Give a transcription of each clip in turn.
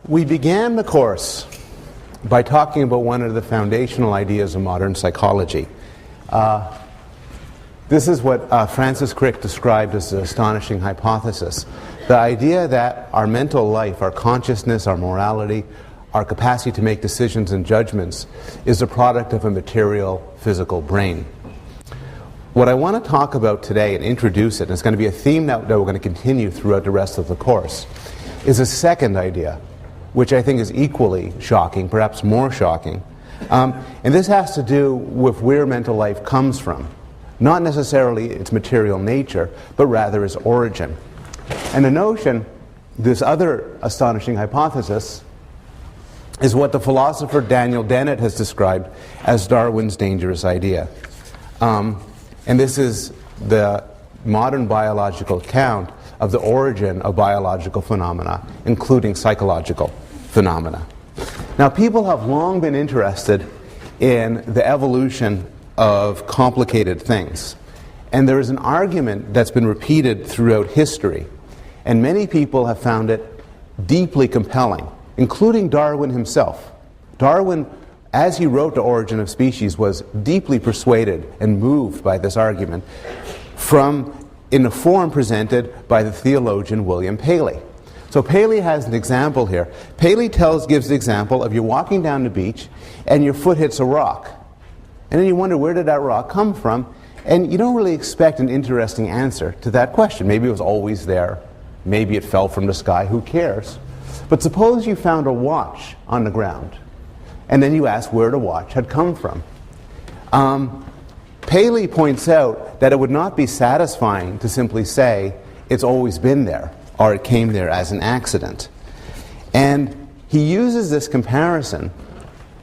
We began the course by talking about one of the foundational ideas of modern psychology. This is what Francis Crick described as the astonishing hypothesis. The idea that our mental life, our consciousness, our morality, our capacity to make decisions and judgments is a product of a material, physical brain. What I want to talk about today and introduce it, and it's going to be a theme that we're going to continue throughout the rest of the course, is a second idea, which I think is equally shocking, perhaps more shocking. And this has to do with where mental life comes from. Not necessarily its material nature, but rather its origin. And the notion, this other astonishing hypothesis, is what the philosopher Daniel Dennett has described as Darwin's dangerous idea. And this is the modern biological account of the origin of biological phenomena, including psychological phenomena. Now, people have long been interested in the evolution of complicated things. And there is an argument that's been repeated throughout history. And many people have found it deeply compelling, including Darwin himself. Darwin, as he wrote The Origin of Species, was deeply persuaded and moved by this argument in the form presented by the theologian William Paley. So Paley has an example here. Paley gives the example of you're walking down the beach and your foot hits a rock. And then you wonder, where did that rock come from? And you don't really expect an interesting answer to that question. Maybe it was always there. Maybe it fell from the sky. Who cares? But suppose you found a watch on the ground. And then you ask where the watch had come from. Paley points out that it would not be satisfying to simply say it's always been there, or it came there as an accident. And he uses this comparison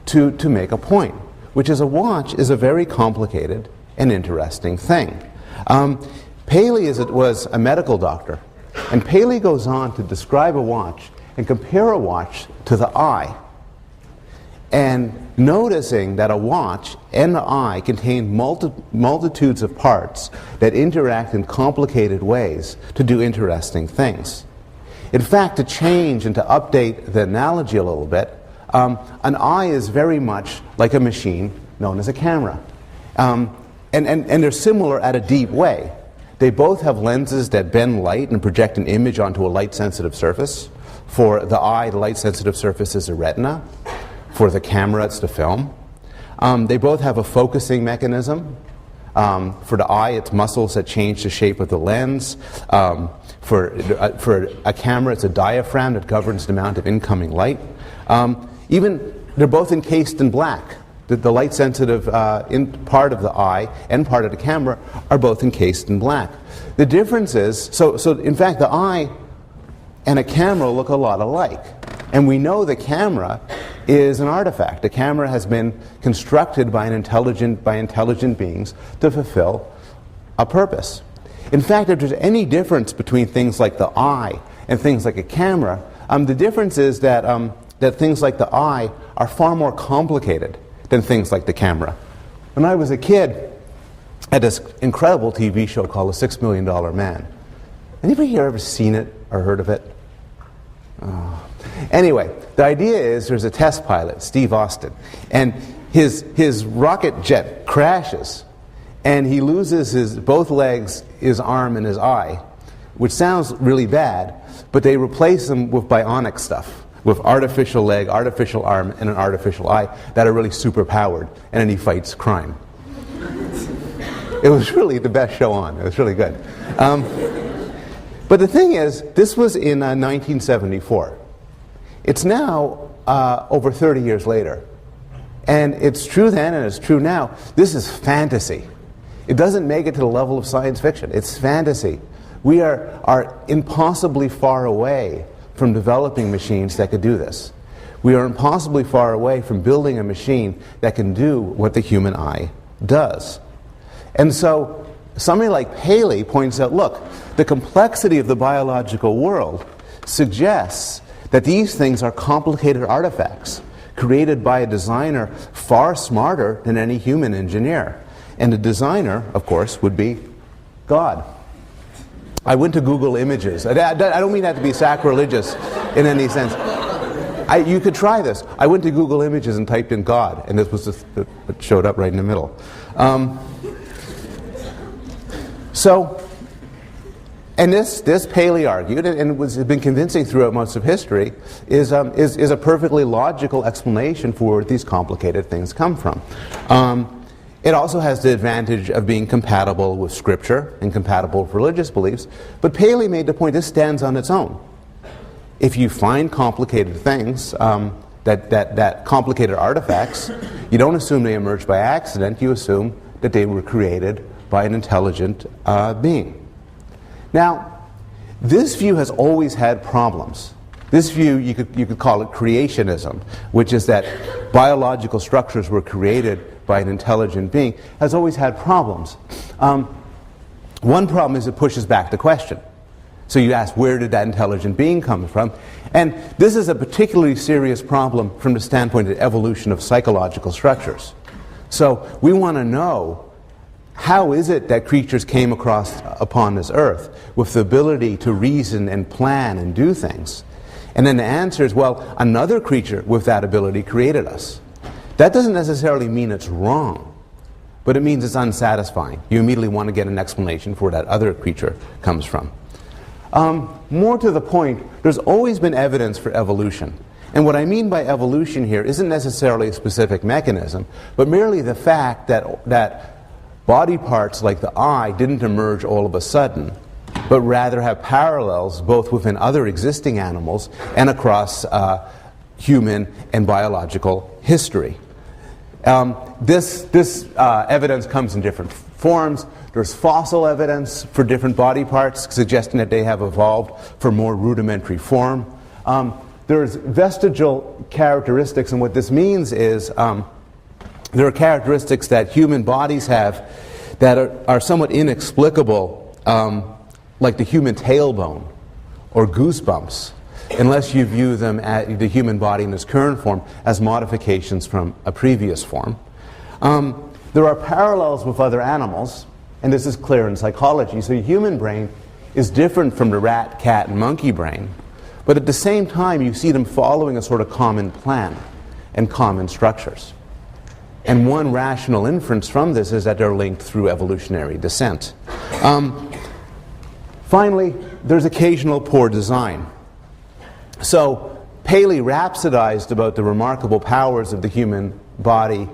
to make a point, which is a watch is a very complicated and interesting thing. Paley was a medical doctor, and Paley goes on to describe a watch and compare a watch to the eye. And noticing that a watch and the eye contain multitudes of parts that interact in complicated ways to do interesting things. In fact, to change and to update the analogy a little bit, an eye is very much like a machine known as a camera. And they're similar at a deep way. They both have lenses that bend light and project an image onto a light-sensitive surface. For the eye, the light-sensitive surface is the retina. For the camera, it's the film. They both have a focusing mechanism. For the eye, it's muscles that change the shape of the lens. For a camera, it's a diaphragm that governs the amount of incoming light. They're both encased in black. The light-sensitive part of the eye and part of the camera are both encased in black. The difference is, so in fact, the eye and a camera look a lot alike. And we know the camera is an artifact. The camera has been constructed by intelligent beings to fulfill a purpose. In fact, if there's any difference between things like the eye and things like a camera, the difference is that things like the eye are far more complicated than things like the camera. When I was a kid, I had this incredible TV show called The $6 Million Man. Anybody here ever seen it or heard of it? Oh. Anyway, the idea is there's a test pilot, Steve Austin, and his rocket jet crashes, and he loses both legs, his arm, and his eye, which sounds really bad, but they replace them with bionic stuff, with artificial leg, artificial arm, and an artificial eye that are really super powered, and then he fights crime. It was really the best show on. It was really good. But the thing is, this was in 1974. It's now over 30 years later. And it's true then and it's true now. This is fantasy. It doesn't make it to the level of science fiction. It's fantasy. We are impossibly far away from developing machines that could do this. We are impossibly far away from building a machine that can do what the human eye does. And so somebody like Paley points out, look, the complexity of the biological world suggests that these things are complicated artifacts created by a designer far smarter than any human engineer. And the designer, of course, would be God. I went to Google Images. I don't mean that to be sacrilegious in any sense. You could try this. I went to Google Images and typed in God, and this was what showed up right in the middle. And this Paley argued, and has been convincing throughout most of history, is a perfectly logical explanation for where these complicated things come from. It also has the advantage of being compatible with Scripture and compatible with religious beliefs, but Paley made the point this stands on its own. If you find complicated things, that complicated artifacts, you don't assume they emerged by accident, you assume that they were created by an intelligent being. Now, this view has always had problems. This view, you could call it creationism, which is that biological structures were created by an intelligent being, has always had problems. One problem is it pushes back the question. So you ask, where did that intelligent being come from? And this is a particularly serious problem from the standpoint of evolution of psychological structures. So we want to know, how is it that creatures came upon this earth with the ability to reason and plan and do things? And then the answer is, well, another creature with that ability created us. That doesn't necessarily mean it's wrong, but it means it's unsatisfying. You immediately want to get an explanation for where that other creature comes from. More to the point, there's always been evidence for evolution. And what I mean by evolution here isn't necessarily a specific mechanism, but merely the fact that body parts like the eye didn't emerge all of a sudden, but rather have parallels both within other existing animals and across human and biological history. This evidence comes in different forms. There's fossil evidence for different body parts suggesting that they have evolved for more rudimentary form. There's vestigial characteristics, and what this means is there are characteristics that human bodies have that are somewhat inexplicable, like the human tailbone or goosebumps, unless you view them at the human body in its current form as modifications from a previous form. There are parallels with other animals, and this is clear in psychology. So the human brain is different from the rat, cat, and monkey brain, but at the same time you see them following a sort of common plan and common structures. And one rational inference from this is that they're linked through evolutionary descent. Finally, there's occasional poor design. So Paley rhapsodized about the remarkable powers of the human body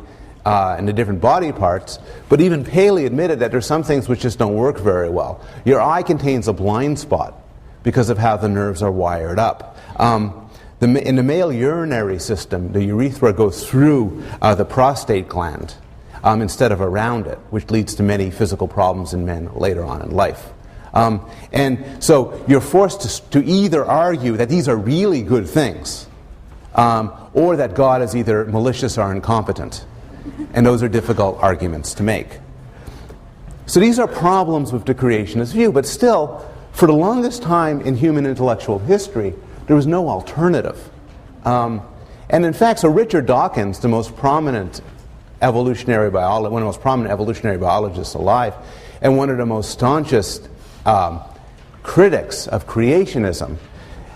and the different body parts, but even Paley admitted that there's some things which just don't work very well. Your eye contains a blind spot because of how the nerves are wired up. In the male urinary system, the urethra goes through the prostate gland instead of around it, which leads to many physical problems in men later on in life. And so you're forced to either argue that these are really good things, or that God is either malicious or incompetent. And those are difficult arguments to make. So these are problems with the creationist view, but still, for the longest time in human intellectual history, there was no alternative. And in fact, so Richard Dawkins, the most prominent one of the most prominent evolutionary biologists alive, and one of the most staunchest critics of creationism,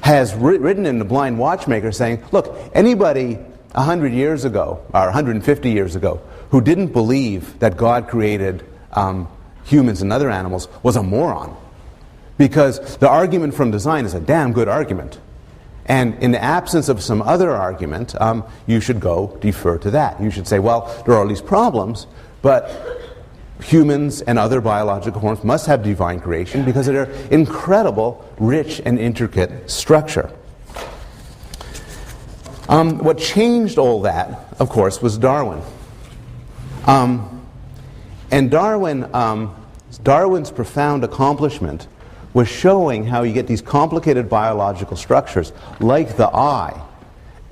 has written in The Blind Watchmaker saying, look, anybody 100 years ago, or 150 years ago, who didn't believe that God created humans and other animals was a moron. Because the argument from design is a damn good argument. And in the absence of some other argument, you should go defer to that. You should say, well, there are all these problems, but humans and other biological forms must have divine creation because of their incredible, rich, and intricate structure. What changed all that, of course, was Darwin. And Darwin's profound accomplishment was showing how you get these complicated biological structures, like the eye,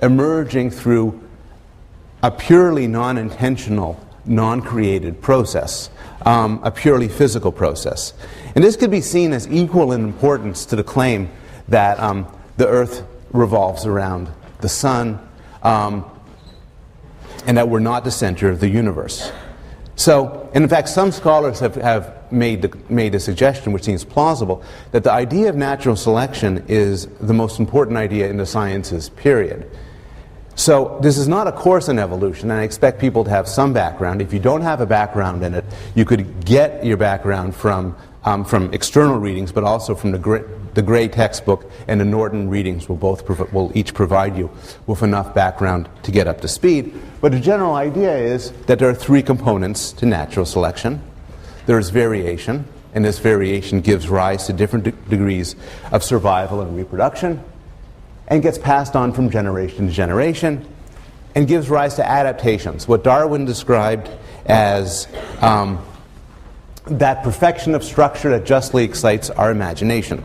emerging through a purely non-intentional, non-created process, a purely physical process. And this could be seen as equal in importance to the claim that the Earth revolves around the sun, and that we're not the center of the universe. So, and in fact, some scholars have made a suggestion, which seems plausible, that the idea of natural selection is the most important idea in the sciences, period. So this is not a course in evolution, and I expect people to have some background. If you don't have a background in it, you could get your background from external readings, but also from the Gray textbook and the Norton readings will each provide you with enough background to get up to speed. But the general idea is that there are three components to natural selection. There is variation, and this variation gives rise to different degrees of survival and reproduction, and gets passed on from generation to generation, and gives rise to adaptations, what Darwin described as that perfection of structure that justly excites our imagination.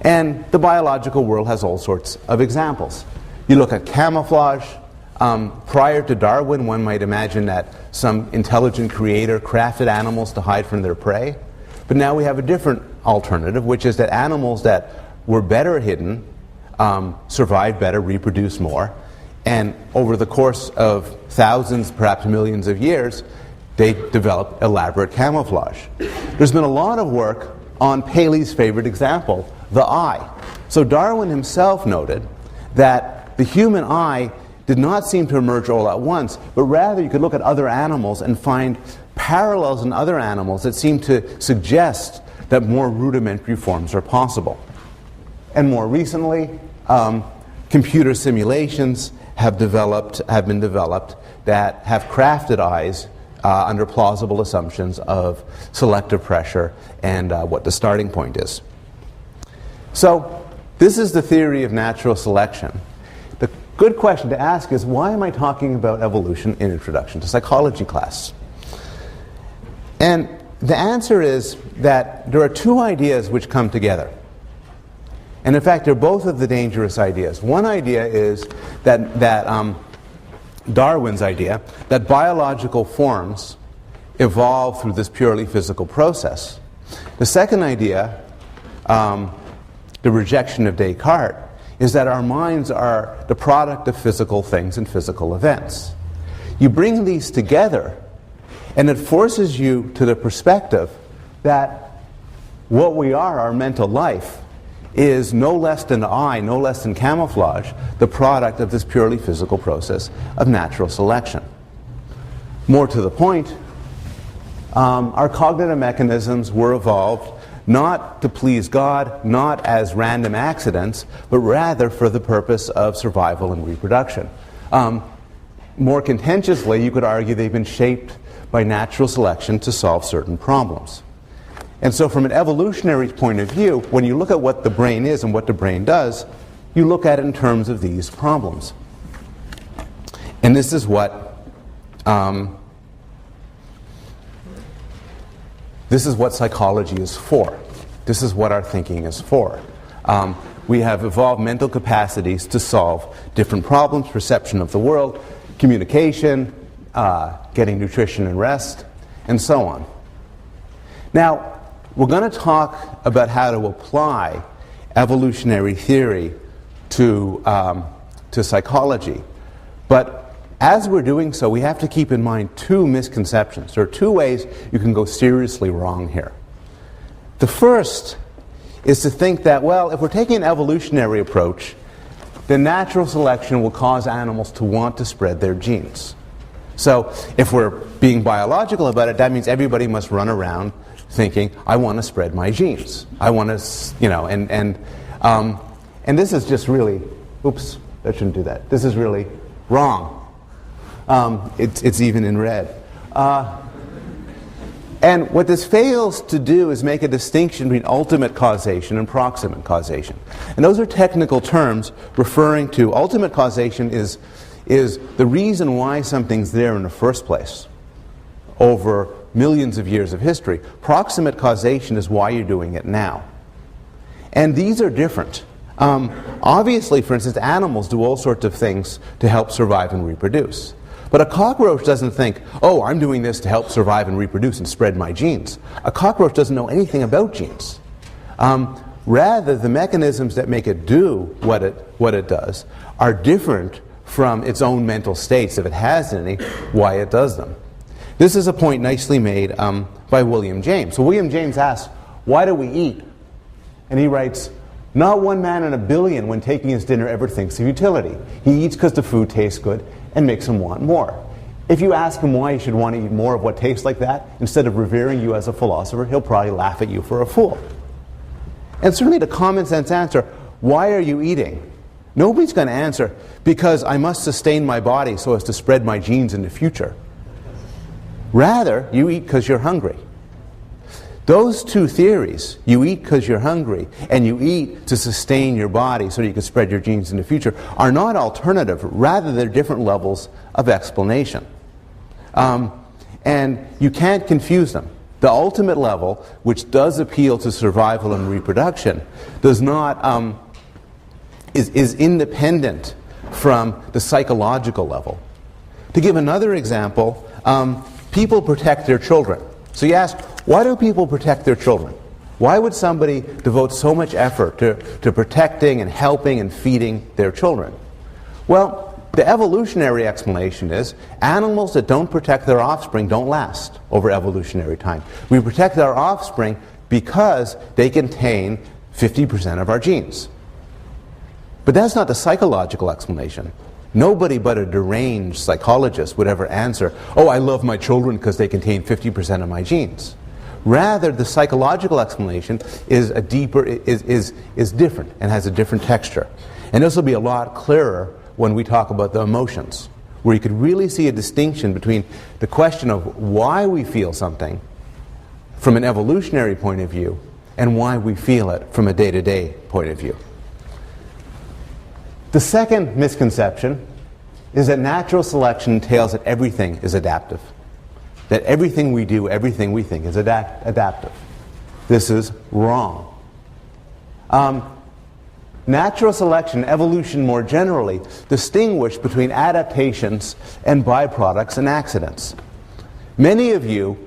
And the biological world has all sorts of examples. You look at camouflage. Prior to Darwin, one might imagine that some intelligent creator crafted animals to hide from their prey. But now we have a different alternative, which is that animals that were better hidden survive better, reproduce more, and over the course of thousands, perhaps millions of years, they develop elaborate camouflage. There's been a lot of work on Paley's favorite example, the eye. So Darwin himself noted that the human eye did not seem to emerge all at once, but rather you could look at other animals and find parallels in other animals that seem to suggest that more rudimentary forms are possible. And more recently, computer simulations have been developed that have crafted eyes under plausible assumptions of selective pressure and what the starting point is. So this is the theory of natural selection. The good question to ask is, why am I talking about evolution in Introduction to Psychology class? And the answer is that there are two ideas which come together. And in fact, they're both of the dangerous ideas. One idea is that Darwin's idea that biological forms evolve through this purely physical process. The second idea, the rejection of Descartes, is that our minds are the product of physical things and physical events. You bring these together, and it forces you to the perspective that what we are, our mental life, is no less than eye, no less than camouflage, the product of this purely physical process of natural selection. More to the point, our cognitive mechanisms were evolved not to please God, not as random accidents, but rather for the purpose of survival and reproduction. More contentiously, you could argue they've been shaped by natural selection to solve certain problems. And so from an evolutionary point of view, when you look at what the brain is and what the brain does, you look at it in terms of these problems. And this is what psychology is for. This is what our thinking is for. We have evolved mental capacities to solve different problems: perception of the world, communication, getting nutrition and rest, and so on. Now, we're going to talk about how to apply evolutionary theory to psychology. But as we're doing so, we have to keep in mind two misconceptions. There are two ways you can go seriously wrong here. The first is to think that, well, if we're taking an evolutionary approach, then natural selection will cause animals to want to spread their genes. So if we're being biological about it, that means everybody must run around thinking, I want to spread my genes. I want to, and this is just really, oops, I shouldn't do that. This is really wrong. It's even in red. And what this fails to do is make a distinction between ultimate causation and proximate causation. And those are technical terms referring to ultimate causation is the reason why something's there in the first place over millions of years of history. Proximate causation is why you're doing it now. And these are different. Obviously, for instance, animals do all sorts of things to help survive and reproduce. But a cockroach doesn't think, oh, I'm doing this to help survive and reproduce and spread my genes. A cockroach doesn't know anything about genes. Rather, the mechanisms that make it do what it does are different from its own mental states, if it has any, why it does them. This is a point nicely made by William James. So William James asks, why do we eat? And he writes, Not one man in a billion, when taking his dinner, ever thinks of utility. He eats because the food tastes good and makes him want more. If you ask him why he should want to eat more of what tastes like that, instead of revering you as a philosopher, he'll probably laugh at you for a fool. And certainly the common sense answer, why are you eating? Nobody's going to answer, because I must sustain my body so as to spread my genes in the future. Rather, you eat because you're hungry. Those two theories, you eat because you're hungry and you eat to sustain your body so that you can spread your genes in the future, are not alternative. Rather, they're different levels of explanation. And you can't confuse them. The ultimate level, which does appeal to survival and reproduction, does not, is independent from the psychological level. To give another example, people protect their children. So you ask, why do people protect their children? Why would somebody devote so much effort to protecting and helping and feeding their children? Well, the evolutionary explanation is animals that don't protect their offspring don't last over evolutionary time. We protect our offspring because they contain 50% of our genes. But that's not the psychological explanation. Nobody but a deranged psychologist would ever answer, oh, I love my children because they contain 50% of my genes. Rather, the psychological explanation is a deeper, is different and has a different texture. And this will be a lot clearer when we talk about the emotions, where you could really see a distinction between the question of why we feel something from an evolutionary point of view and why we feel it from a day-to-day point of view. The second misconception is that natural selection entails that everything is adaptive. That everything we do, everything we think is adaptive. This is wrong. Natural selection, evolution more generally, distinguish between adaptations and byproducts and accidents. Many of you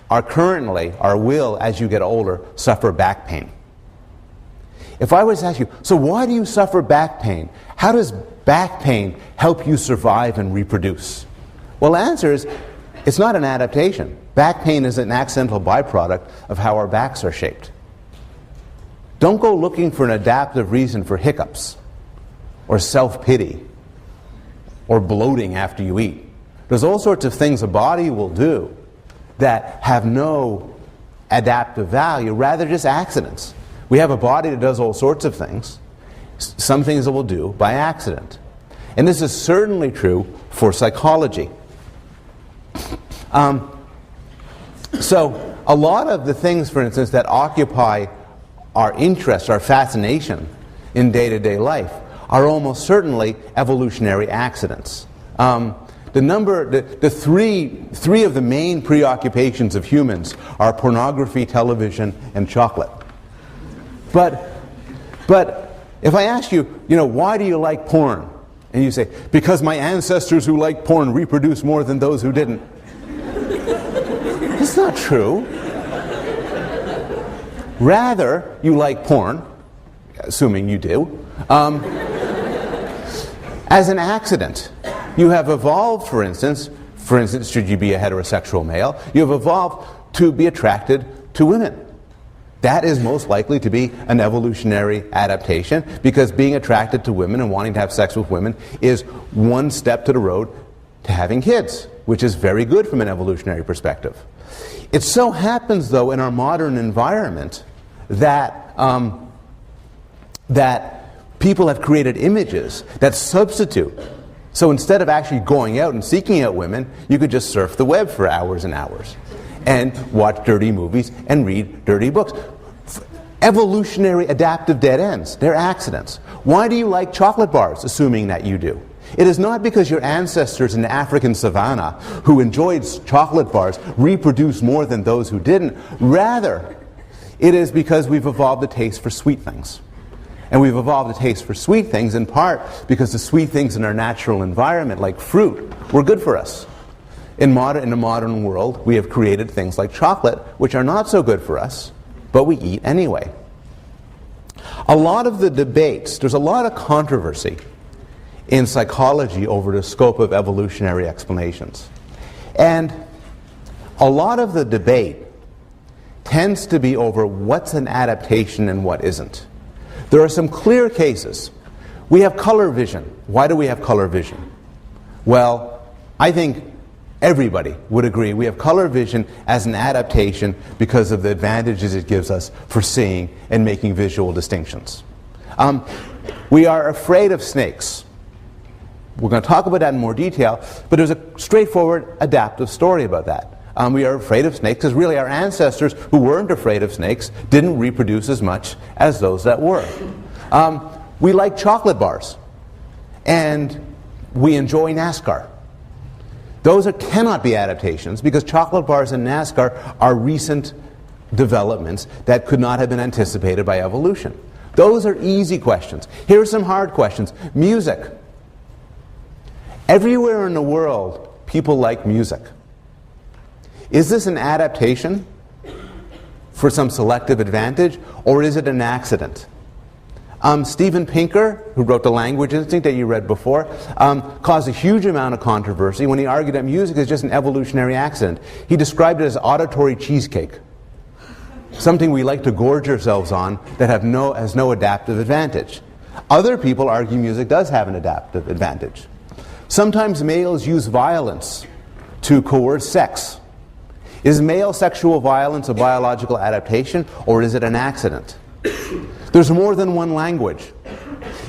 are currently, or will as you get older, suffer back pain. If I was to ask you, so why do you suffer back pain? How does back pain help you survive and reproduce? Well, the answer is, it's not an adaptation. Back pain is an accidental byproduct of how our backs are shaped. Don't go looking for an adaptive reason for hiccups, or self-pity, or bloating after you eat. There's all sorts of things a body will do that have no adaptive value, rather just accidents. We have a body that does all sorts of things. Some things it will do by accident. And this is certainly true for psychology. So a lot of the things, for instance, that occupy our interest, our fascination in day-to-day life are almost certainly evolutionary accidents. The three of the main preoccupations of humans are pornography, television, and chocolate. But if I ask you, why do you like porn? And you say, because my ancestors who liked porn reproduced more than those who didn't. It's not true. Rather, you like porn, assuming you do, as an accident. You have evolved, for instance, should you be a heterosexual male, you have evolved to be attracted to women. That is most likely to be an evolutionary adaptation, because being attracted to women and wanting to have sex with women is one step to the road to having kids, which is very good from an evolutionary perspective. It so happens, though, in our modern environment that people have created images that substitute. So instead of actually going out and seeking out women, you could just surf the web for hours and hours and watch dirty movies and read dirty books. Evolutionary adaptive dead ends. They're accidents. Why do you like chocolate bars, assuming that you do? It is not because your ancestors in the African savannah who enjoyed chocolate bars reproduced more than those who didn't. Rather, it is because we've evolved a taste for sweet things. And we've evolved a taste for sweet things in part because the sweet things in our natural environment, like fruit, were good for us. In the modern world, we have created things like chocolate, which are not so good for us, but we eat anyway. A lot of the debates, there's a lot of controversy in psychology over the scope of evolutionary explanations. And a lot of the debate tends to be over what's an adaptation and what isn't. There are some clear cases. We have color vision. Why do we have color vision? Well, I think everybody would agree we have color vision as an adaptation because of the advantages it gives us for seeing and making visual distinctions. We are afraid of snakes. We're going to talk about that in more detail, but there's a straightforward adaptive story about that. We are afraid of snakes because really our ancestors who weren't afraid of snakes didn't reproduce as much as those that were. We like chocolate bars, and we enjoy NASCAR. Those cannot be adaptations because chocolate bars and NASCAR are recent developments that could not have been anticipated by evolution. Those are easy questions. Here are some hard questions. Music. Everywhere in the world, people like music. Is this an adaptation for some selective advantage, or is it an accident? Steven Pinker, who wrote The Language Instinct that you read before, caused a huge amount of controversy when he argued that music is just an evolutionary accident. He described it as auditory cheesecake, something we like to gorge ourselves on that has no adaptive advantage. Other people argue music does have an adaptive advantage. Sometimes males use violence to coerce sex. Is male sexual violence a biological adaptation, or is it an accident? There's more than one language.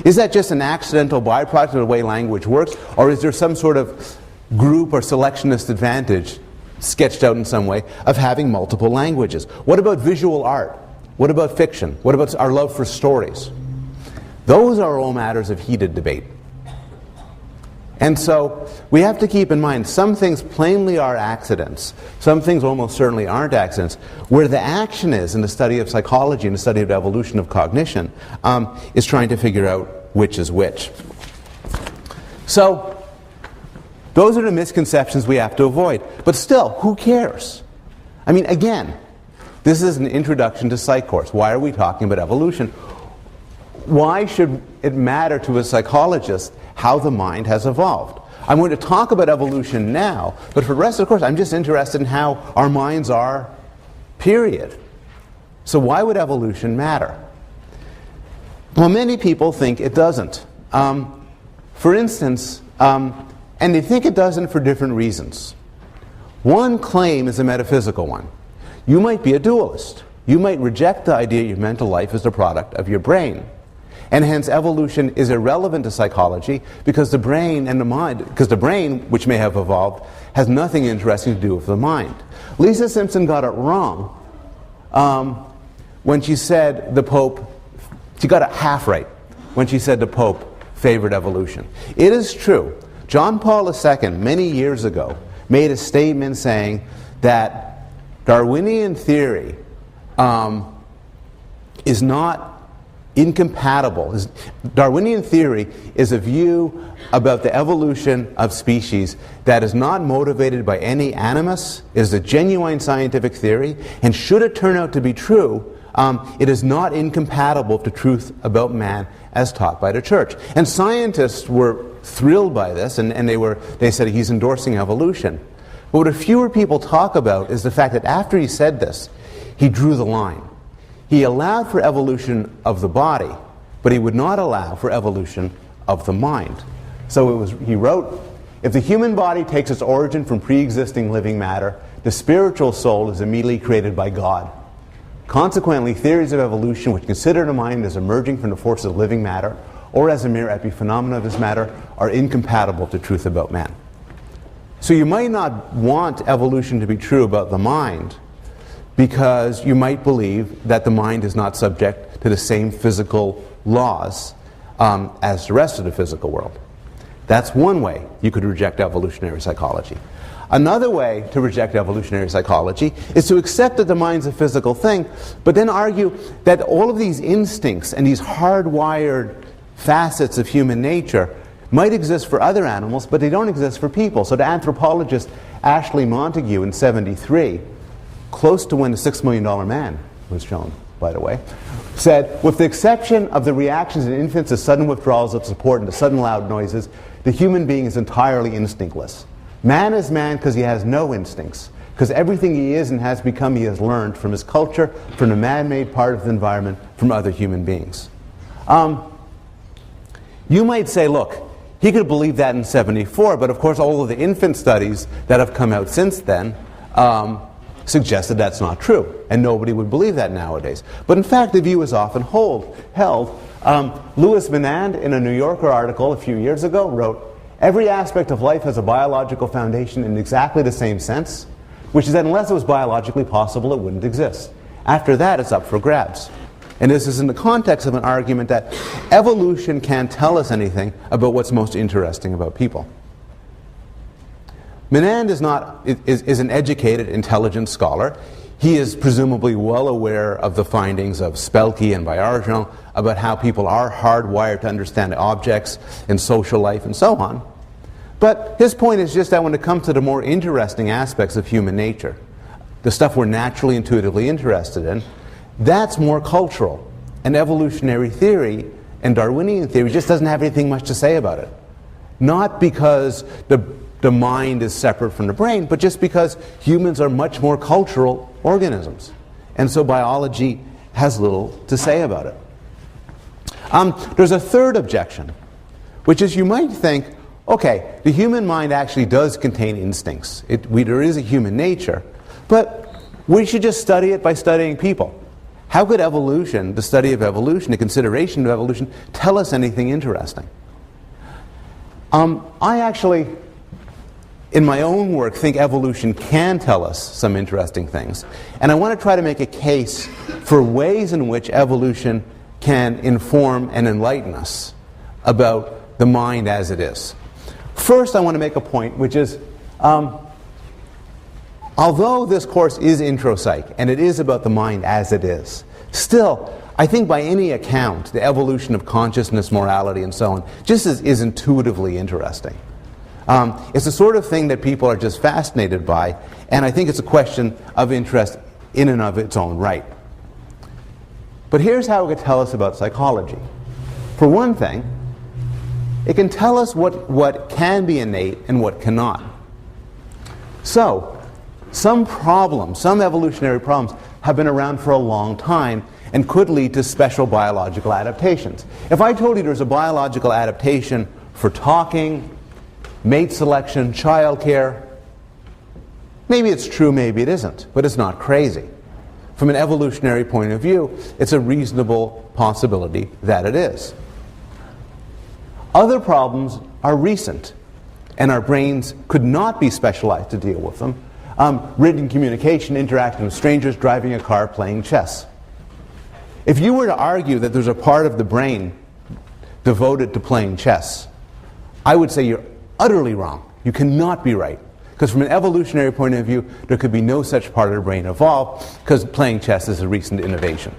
Is that just an accidental byproduct of the way language works, or is there some sort of group or selectionist advantage sketched out in some way of having multiple languages? What about visual art? What about fiction? What about our love for stories? Those are all matters of heated debate. And so we have to keep in mind some things plainly are accidents. Some things almost certainly aren't accidents. Where the action is in the study of psychology and the study of evolution of cognition is trying to figure out which is which. So those are the misconceptions we have to avoid. But still, who cares? I mean, again, this is an introduction to Psych course. Why are we talking about evolution? Why should it matter to a psychologist how the mind has evolved? I'm going to talk about evolution now, but for the rest of the course, I'm just interested in how our minds are, period. So why would evolution matter? Well, many people think it doesn't. For instance, and they think it doesn't for different reasons. One claim is a metaphysical one. You might be a dualist. You might reject the idea your mental life is the product of your brain. And hence evolution is irrelevant to psychology because the brain and the mind, because the brain, which may have evolved, has nothing interesting to do with the mind. Lisa Simpson got it wrong when she said the Pope, she got it half right when she said the Pope favored evolution. It is true. John Paul II, many years ago, made a statement saying that Darwinian theory is not incompatible. Darwinian theory is a view about the evolution of species that is not motivated by any animus, is a genuine scientific theory, and should it turn out to be true, it is not incompatible with the truth about man as taught by the church. And scientists were thrilled by this, and they said he's endorsing evolution. But what fewer people talk about is the fact that after he said this, he drew the line. He allowed for evolution of the body, but he would not allow for evolution of the mind. So he wrote, if the human body takes its origin from pre-existing living matter, the spiritual soul is immediately created by God. Consequently, theories of evolution which consider the mind as emerging from the forces of living matter or as a mere epiphenomena of this matter are incompatible with the truth about man. So you might not want evolution to be true about the mind, because you might believe that the mind is not subject to the same physical laws as the rest of the physical world. That's one way you could reject evolutionary psychology. Another way to reject evolutionary psychology is to accept that the mind's a physical thing, but then argue that all of these instincts and these hardwired facets of human nature might exist for other animals, but they don't exist for people. So the anthropologist Ashley Montagu in '73, close to when the $6 Million Man was shown, by the way, said, with the exception of the reactions in infants to sudden withdrawals of support and to sudden loud noises, the human being is entirely instinctless. Man is man because he has no instincts, because everything he is and has become he has learned from his culture, from the man-made part of the environment, from other human beings. You might say, look, he could believe that in 74, but of course all of the infant studies that have come out since then suggested that's not true, and nobody would believe that nowadays. But in fact, the view is often held. Louis Menand, in a New Yorker article a few years ago, wrote, "Every aspect of life has a biological foundation in exactly the same sense, which is that unless it was biologically possible, it wouldn't exist. After that, it's up for grabs." And this is in the context of an argument that evolution can't tell us anything about what's most interesting about people. Menand is an educated, intelligent scholar. He is presumably well aware of the findings of Spelke and Baillargeon about how people are hardwired to understand objects in social life and so on. But his point is just that when it comes to the more interesting aspects of human nature, the stuff we're naturally, intuitively interested in, that's more cultural. And evolutionary theory and Darwinian theory just doesn't have anything much to say about it. Not because the mind is separate from the brain, but just because humans are much more cultural organisms. And so biology has little to say about it. There's a third objection, which is you might think, okay, the human mind actually does contain instincts. There is a human nature, but we should just study it by studying people. How could evolution, the study of evolution, the consideration of evolution, tell us anything interesting? I actually, in my own work, think evolution can tell us some interesting things. And I want to try to make a case for ways in which evolution can inform and enlighten us about the mind as it is. First, I want to make a point, which is, although this course is intro psych, and it is about the mind as it is, still, I think by any account, the evolution of consciousness, morality, and so on, just is intuitively interesting. It's the sort of thing that people are just fascinated by, and I think it's a question of interest in and of its own right. But here's how it could tell us about psychology. For one thing, it can tell us what can be innate and what cannot. So, some problems, some evolutionary problems, have been around for a long time and could lead to special biological adaptations. If I told you there's a biological adaptation for talking, mate selection, childcare, maybe it's true, maybe it isn't, but it's not crazy. From an evolutionary point of view, it's a reasonable possibility that it is. Other problems are recent, and our brains could not be specialized to deal with them. Written communication, interacting with strangers, driving a car, playing chess. If you were to argue that there's a part of the brain devoted to playing chess, I would say you're utterly wrong. You cannot be right. Because from an evolutionary point of view, there could be no such part of the brain evolved, because playing chess is a recent innovation.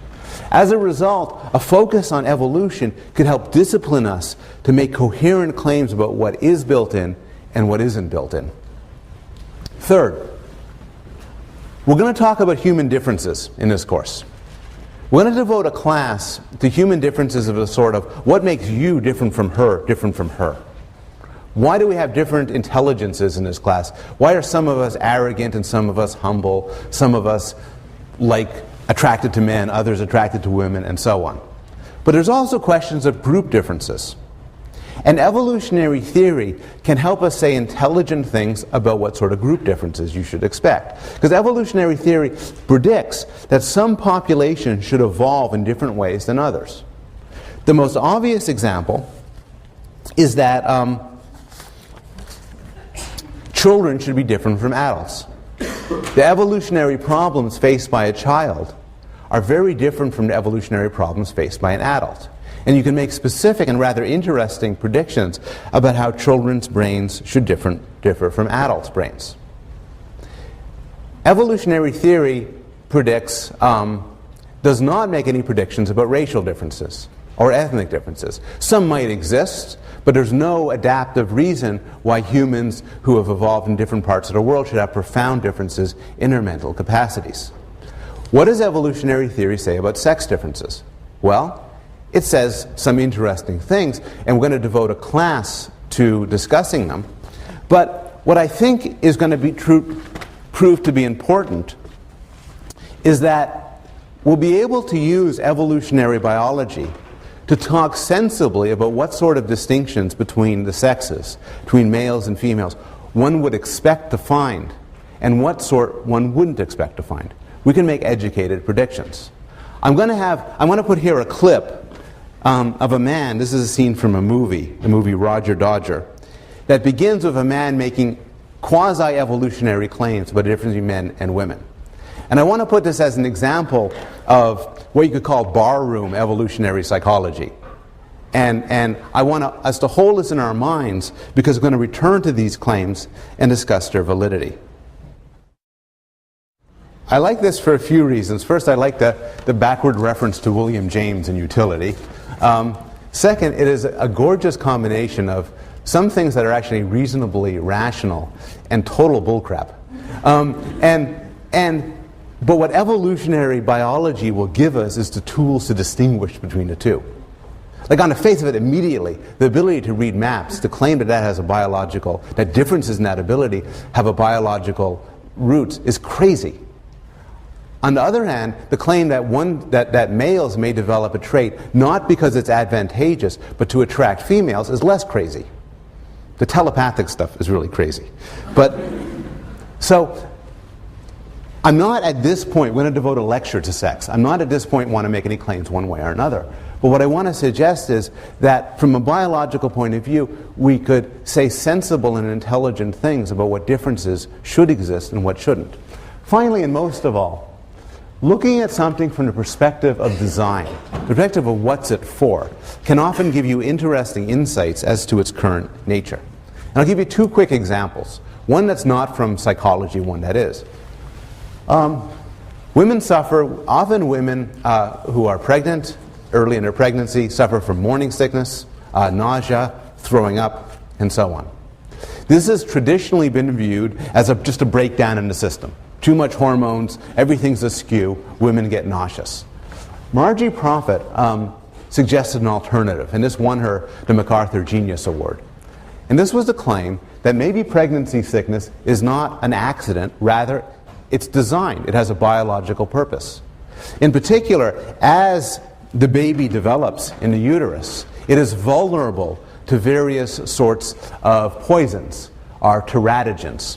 As a result, a focus on evolution could help discipline us to make coherent claims about what is built in and what isn't built in. Third, we're going to talk about human differences in this course. We're going to devote a class to human differences of the sort of what makes you different from her, different from her. Why do we have different intelligences in this class? Why are some of us arrogant and some of us humble? Some of us attracted to men, others attracted to women, and so on. But there's also questions of group differences. And evolutionary theory can help us say intelligent things about what sort of group differences you should expect. Because evolutionary theory predicts that some populations should evolve in different ways than others. The most obvious example is that children should be different from adults. The evolutionary problems faced by a child are very different from the evolutionary problems faced by an adult. And you can make specific and rather interesting predictions about how children's brains should differ from adults' brains. Evolutionary theory does not make any predictions about racial differences or ethnic differences. Some might exist, but there's no adaptive reason why humans who have evolved in different parts of the world should have profound differences in their mental capacities. What does evolutionary theory say about sex differences? Well, it says some interesting things, and we're going to devote a class to discussing them. But what I think is going to prove to be important is that we'll be able to use evolutionary biology to to talk sensibly about what sort of distinctions between the sexes, between males and females, one would expect to find and what sort one wouldn't expect to find. We can make educated predictions. I'm going to put here a clip of a man. This is a scene from the movie Roger Dodger, that begins with a man making quasi-evolutionary claims about the difference between men and women. And I want to put this as an example of what you could call barroom evolutionary psychology. And I want us to hold this in our minds, because we're going to return to these claims and discuss their validity. I like this for a few reasons. First, I like the backward reference to William James in utility. Second, it is a gorgeous combination of some things that are actually reasonably rational and total bullcrap. But what evolutionary biology will give us is the tools to distinguish between the two. Like, on the face of it, immediately, the ability to read maps, to claim that that has a biological, that differences in that ability have a biological roots, is crazy. On the other hand, the claim that males may develop a trait not because it's advantageous, but to attract females, is less crazy. The telepathic stuff is really crazy. But, so, I'm not at this point going to devote a lecture to sex. I'm not at this point want to make any claims one way or another. But what I want to suggest is that from a biological point of view, we could say sensible and intelligent things about what differences should exist and what shouldn't. Finally, and most of all, looking at something from the perspective of design, the perspective of what's it for, can often give you interesting insights as to its current nature. And I'll give you two quick examples. One that's not from psychology, one that is. Women suffer, often women who are pregnant, early in their pregnancy, suffer from morning sickness, nausea, throwing up, and so on. This has traditionally been viewed as just a breakdown in the system. Too much hormones, everything's askew, women get nauseous. Margie Prophet suggested an alternative, and this won her the MacArthur Genius Award. And this was the claim that maybe pregnancy sickness is not an accident, rather it's designed. It has a biological purpose. In particular, as the baby develops in the uterus, it is vulnerable to various sorts of poisons, or teratogens.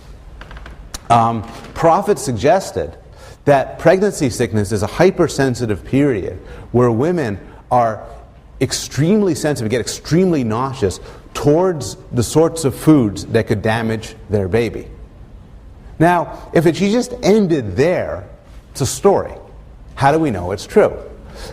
Prophet suggested that pregnancy sickness is a hypersensitive period where women are extremely sensitive, get extremely nauseous towards the sorts of foods that could damage their baby. Now, if she just ended there, it's a story. How do we know it's true?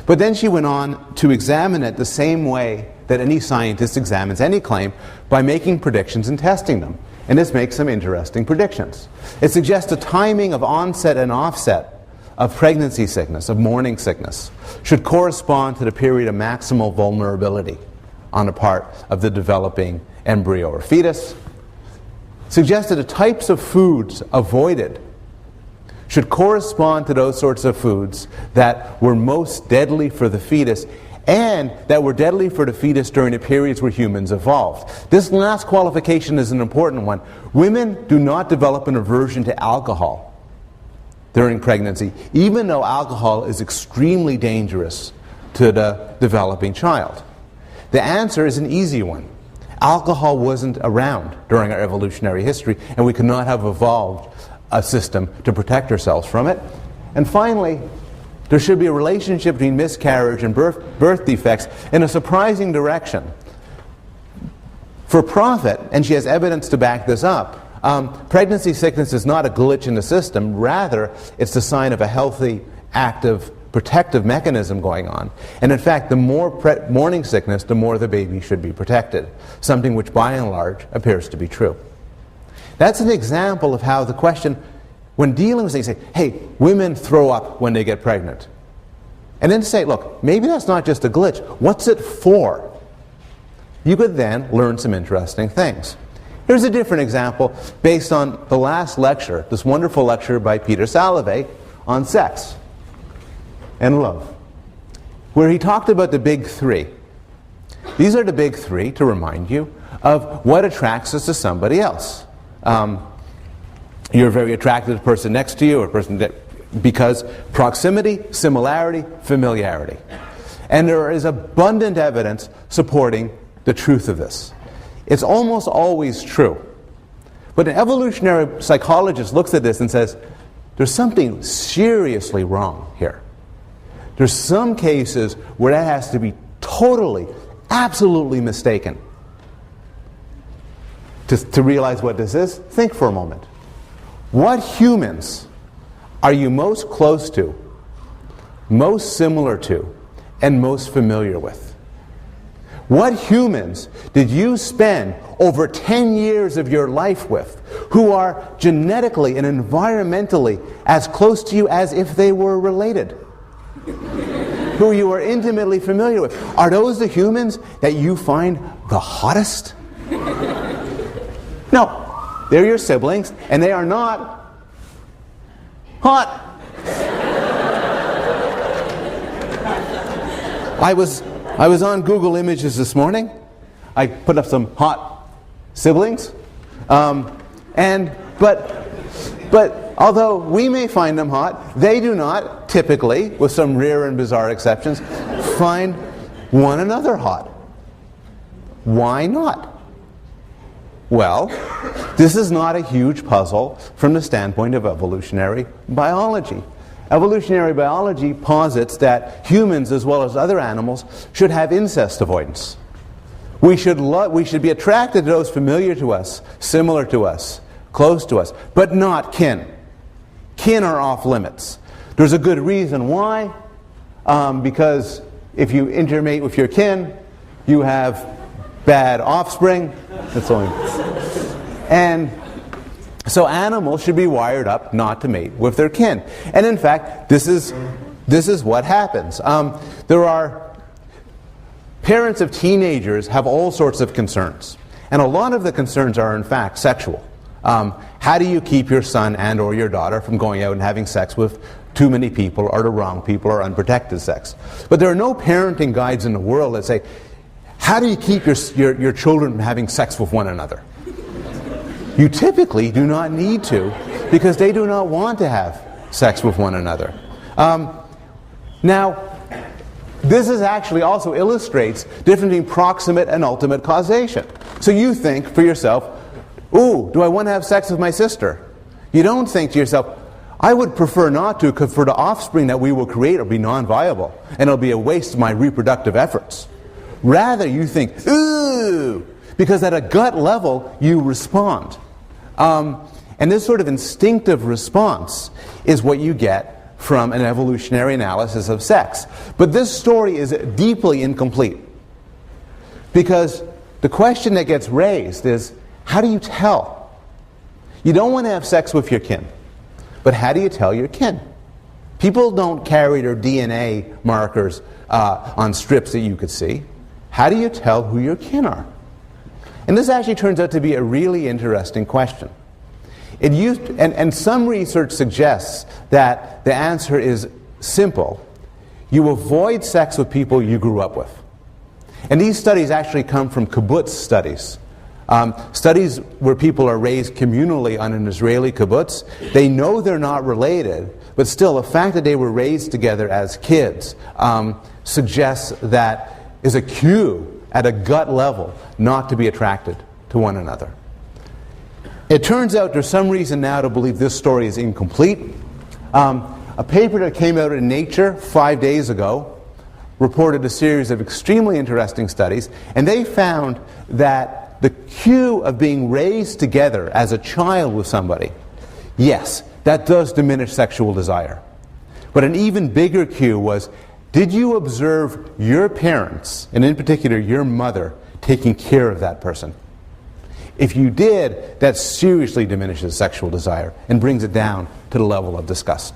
But then she went on to examine it the same way that any scientist examines any claim, by making predictions and testing them. And this makes some interesting predictions. It suggests a timing of onset and offset of pregnancy sickness, of morning sickness, should correspond to the period of maximal vulnerability on the part of the developing embryo or fetus. Suggested the types of foods avoided should correspond to those sorts of foods that were most deadly for the fetus, and that were deadly for the fetus during the periods where humans evolved. This last qualification is an important one. Women do not develop an aversion to alcohol during pregnancy, even though alcohol is extremely dangerous to the developing child. The answer is an easy one. Alcohol wasn't around during our evolutionary history, and we could not have evolved a system to protect ourselves from it. And finally, there should be a relationship between miscarriage and birth defects in a surprising direction. For Prophet, and she has evidence to back this up, pregnancy sickness is not a glitch in the system. Rather, it's the sign of a healthy, active, protective mechanism going on. And in fact, the more morning sickness, the more the baby should be protected. Something which, by and large, appears to be true. That's an example of how the question, when dealing with things, say, hey, women throw up when they get pregnant. And then say, look, maybe that's not just a glitch. What's it for? You could then learn some interesting things. Here's a different example based on the last lecture, this wonderful lecture by Peter Salovey on sex and love, where he talked about the big three. These are the big three, to remind you, of what attracts us to somebody else. You're very attracted to the person next to you, or person that, because proximity, similarity, familiarity. And there is abundant evidence supporting the truth of this. It's almost always true. But an evolutionary psychologist looks at this and says, there's something seriously wrong here. There's some cases where that has to be totally, absolutely mistaken. To realize what this is, think for a moment. What humans are you most close to, most similar to, and most familiar with? What humans did you spend over 10 years of your life with who are genetically and environmentally as close to you as if they were related? Who you are intimately familiar with? Are those the humans that you find the hottest? No, they're your siblings, and they are not hot. I was on Google Images this morning. I put up some hot siblings, but although we may find them hot, they do not typically, with some rare and bizarre exceptions, find one another hot. Why not? Well, this is not a huge puzzle from the standpoint of evolutionary biology. Evolutionary biology posits that humans, as well as other animals, should have incest avoidance. We should be attracted to those familiar to us, similar to us, close to us, but not kin. Kin are off limits. There's a good reason why, because if you intermate with your kin, you have bad offspring. That's only. And so animals should be wired up not to mate with their kin. And in fact, this is what happens. There are parents of teenagers have all sorts of concerns. And a lot of the concerns are in fact sexual. How do you keep your son and or your daughter from going out and having sex with too many people or the wrong people or unprotected sex? But there are no parenting guides in the world that say, how do you keep your children from having sex with one another? You typically do not need to, because they do not want to have sex with one another. Now, this is actually also illustrates the difference between proximate and ultimate causation. So you think for yourself, ooh, do I want to have sex with my sister? You don't think to yourself, I would prefer not to, because for the offspring that we will create will be non-viable, and it'll be a waste of my reproductive efforts. Rather, you think, ooh, because at a gut level, you respond. And this sort of instinctive response is what you get from an evolutionary analysis of sex. But this story is deeply incomplete. Because the question that gets raised is, how do you tell? You don't want to have sex with your kin, but how do you tell your kin? People don't carry their DNA markers on strips that you could see. How do you tell who your kin are? And this actually turns out to be a really interesting question. And some research suggests that the answer is simple. You avoid sex with people you grew up with. And these studies actually come from kibbutz studies. Studies where people are raised communally on an Israeli kibbutz. They know they're not related, but still the fact that they were raised together as kids suggests that is a cue at a gut level not to be attracted to one another. It turns out there's some reason now to believe this story is incomplete. A paper that came out in Nature 5 days ago reported a series of extremely interesting studies, and they found that the cue of being raised together as a child with somebody, yes, that does diminish sexual desire. But an even bigger cue was, did you observe your parents, and in particular your mother, taking care of that person? If you did, that seriously diminishes sexual desire and brings it down to the level of disgust.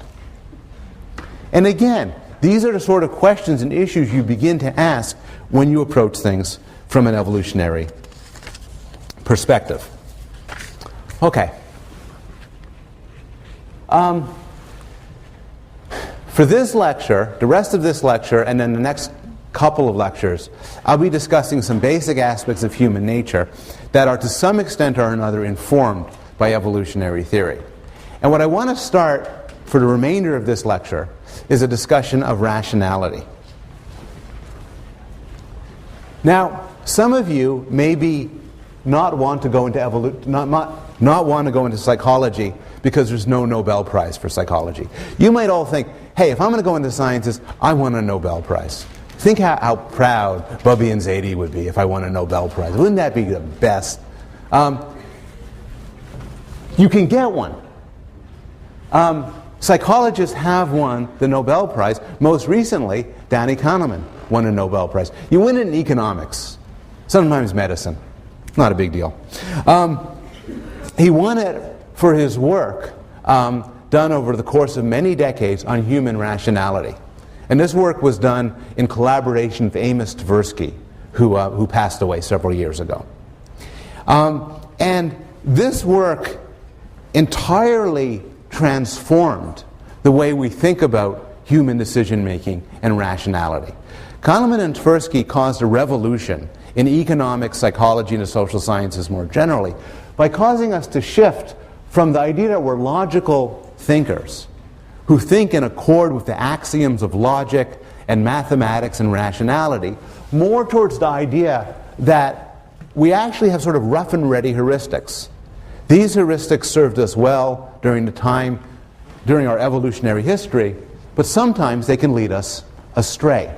And again, these are the sort of questions and issues you begin to ask when you approach things from an evolutionary perspective. Okay. For this lecture, the rest of this lecture, and then the next couple of lectures, I'll be discussing some basic aspects of human nature that are to some extent or another informed by evolutionary theory. And what I want to start for the remainder of this lecture is a discussion of rationality. Now, some of you maybe not want to go into not want to go into psychology because there's no Nobel Prize for psychology. You might all think, hey, if I'm going to go into sciences, I want a Nobel Prize. Think how proud Bubby and Zadie would be if I won a Nobel Prize. Wouldn't that be the best? You can get one. Psychologists have won the Nobel Prize. Most recently, Danny Kahneman won a Nobel Prize. You win it in economics, sometimes medicine. Not a big deal. He won it for his work done over the course of many decades on human rationality. And this work was done in collaboration with Amos Tversky, who passed away several years ago. And this work entirely transformed the way we think about human decision-making and rationality. Kahneman and Tversky caused a revolution in economics, psychology, and the social sciences more generally by causing us to shift from the idea that we're logical thinkers who think in accord with the axioms of logic and mathematics and rationality, more towards the idea that we actually have sort of rough and ready heuristics. These heuristics served us well during our evolutionary history, but sometimes they can lead us astray.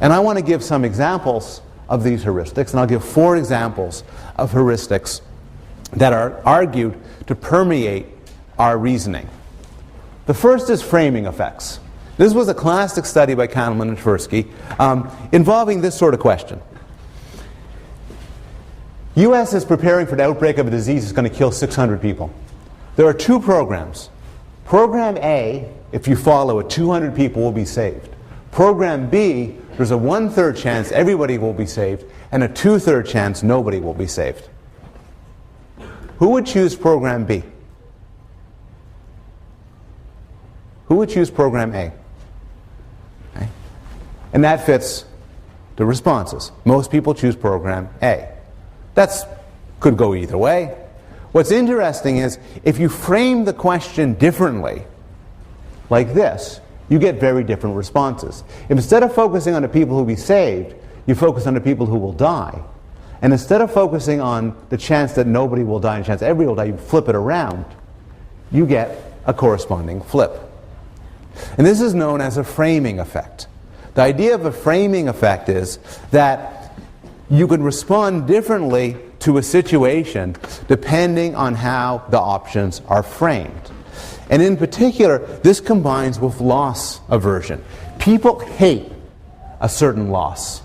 And I want to give some examples of these heuristics, and I'll give 4 examples of heuristics that are argued to permeate our reasoning. The first is framing effects. This was a classic study by Kahneman and Tversky involving this sort of question. U.S. is preparing for the outbreak of a disease that's going to kill 600 people. There are 2 programs. Program A, if you follow it, 200 people will be saved. Program B, there's a 1/3 chance everybody will be saved, and a 2/3 chance nobody will be saved. Who would choose Program B? Who would choose Program A? Okay. And that fits the responses. Most people choose Program A. That could go either way. What's interesting is if you frame the question differently, like this, you get very different responses. If instead of focusing on the people who will be saved, you focus on the people who will die, and instead of focusing on the chance that nobody will die and the chance everybody will die, you flip it around, you get a corresponding flip. And this is known as a framing effect. The idea of a framing effect is that you can respond differently to a situation depending on how the options are framed. And in particular, this combines with loss aversion. People hate a certain loss.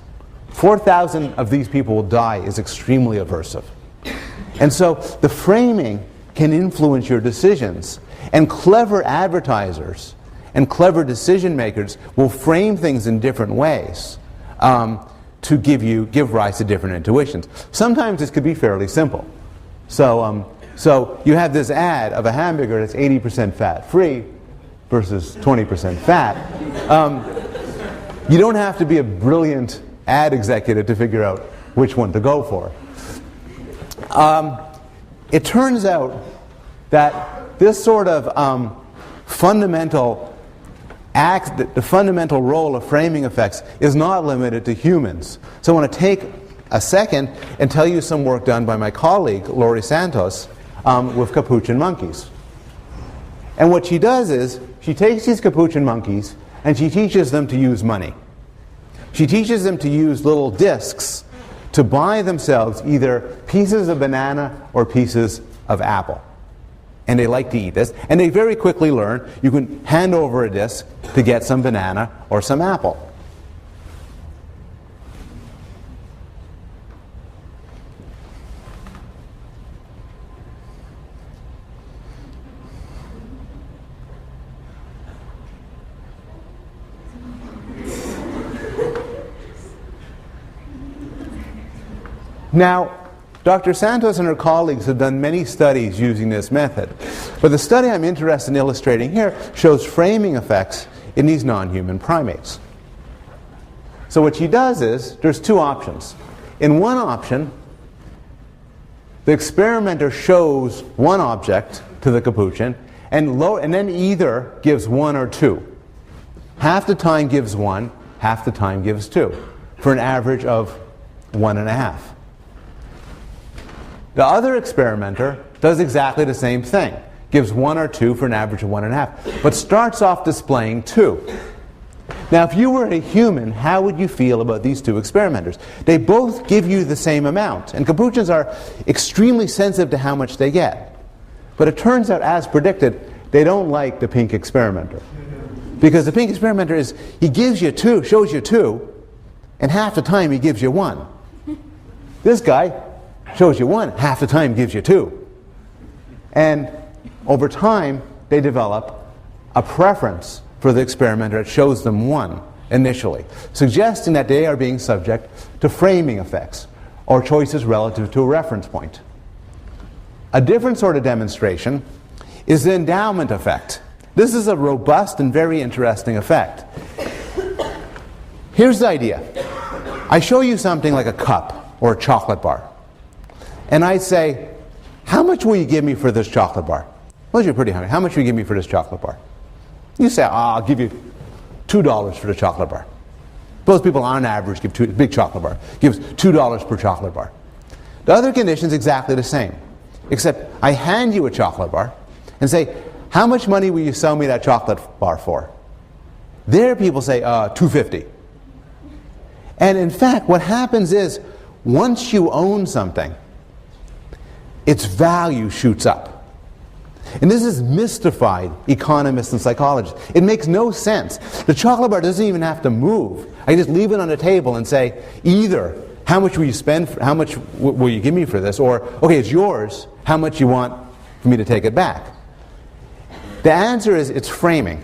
4,000 of these people will die is extremely aversive. And so the framing can influence your decisions. And clever advertisers and clever decision makers will frame things in different ways to give rise to different intuitions. Sometimes this could be fairly simple. So you have this ad of a hamburger that's 80% fat-free versus 20% fat. You don't have to be a brilliant ad executive to figure out which one to go for. It turns out that this sort of fundamental the fundamental role of framing effects is not limited to humans. So I want to take a second and tell you some work done by my colleague, Laurie Santos, with capuchin monkeys. And what she does is, she takes these capuchin monkeys and she teaches them to use money. She teaches them to use little discs to buy themselves either pieces of banana or pieces of apple. And they like to eat this. And they very quickly learn you can hand over a disc to get some banana or some apple. Now, Dr. Santos and her colleagues have done many studies using this method, but the study I'm interested in illustrating here shows framing effects in these non-human primates. So what she does is, there's 2 options. In one option, the experimenter shows one object to the capuchin and then either gives 1 or 2. Half the time gives 1, half the time gives 2, for an average of 1.5. The other experimenter does exactly the same thing. Gives 1 or 2 for an average of 1.5, but starts off displaying 2. Now, if you were a human, how would you feel about these two experimenters? They both give you the same amount, and Capuchins are extremely sensitive to how much they get. But it turns out, as predicted, they don't like the pink experimenter. Because the pink experimenter he gives you 2, shows you 2, and half the time he gives you 1. This guy shows you 1, half the time gives you 2. And over time, they develop a preference for the experimenter that shows them 1 initially, suggesting that they are being subject to framing effects, or choices relative to a reference point. A different sort of demonstration is the endowment effect. This is a robust and very interesting effect. Here's the idea. I show you something like a cup or a chocolate bar, and I say, how much will you give me for this chocolate bar? Well, you're pretty hungry. How much will you give me for this chocolate bar? You say, I'll give you $2 for the chocolate bar. Most people on average give big chocolate bar gives $2 per chocolate bar. The other condition is exactly the same, except I hand you a chocolate bar and say, how much money will you sell me that chocolate bar for? There people say, $2.50. And in fact, what happens is, once you own something, its value shoots up. And this has mystified economists and psychologists. It makes no sense. The chocolate bar doesn't even have to move. I just leave it on the table and say, either how much will you spend, how much will you give me for this, or okay, it's yours, how much you want for me to take it back. The answer is, it's framing.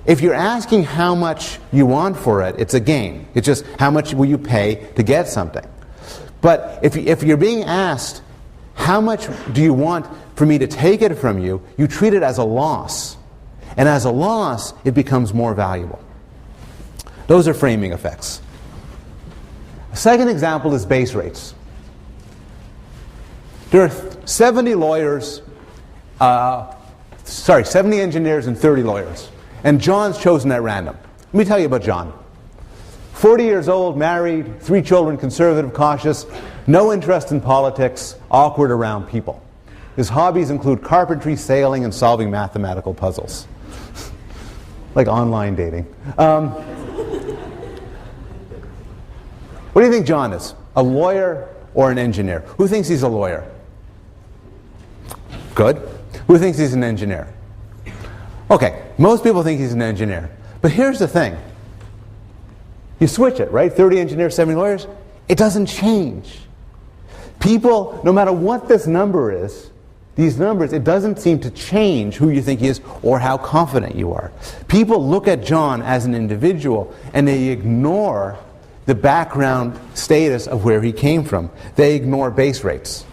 If you're asking how much you want for it, it's a game. It's just how much will you pay to get something. But if you're being asked, how much do you want for me to take it from you, you treat it as a loss. And as a loss, it becomes more valuable. Those are framing effects. A second example is base rates. There are 70 engineers and 30 lawyers. And John's chosen at random. Let me tell you about John. 40 years old, married, 3 children, conservative, cautious, no interest in politics, awkward around people. His hobbies include carpentry, sailing, and solving mathematical puzzles. Like online dating. What do you think John is? A lawyer or an engineer? Who thinks he's a lawyer? Good. Who thinks he's an engineer? Okay, most people think he's an engineer. But here's the thing. You switch it, right? 30 engineers, 70 lawyers. It doesn't change. People, no matter what this number is, these numbers, it doesn't seem to change who you think he is or how confident you are. People look at John as an individual and they ignore the background status of where he came from. They ignore base rates.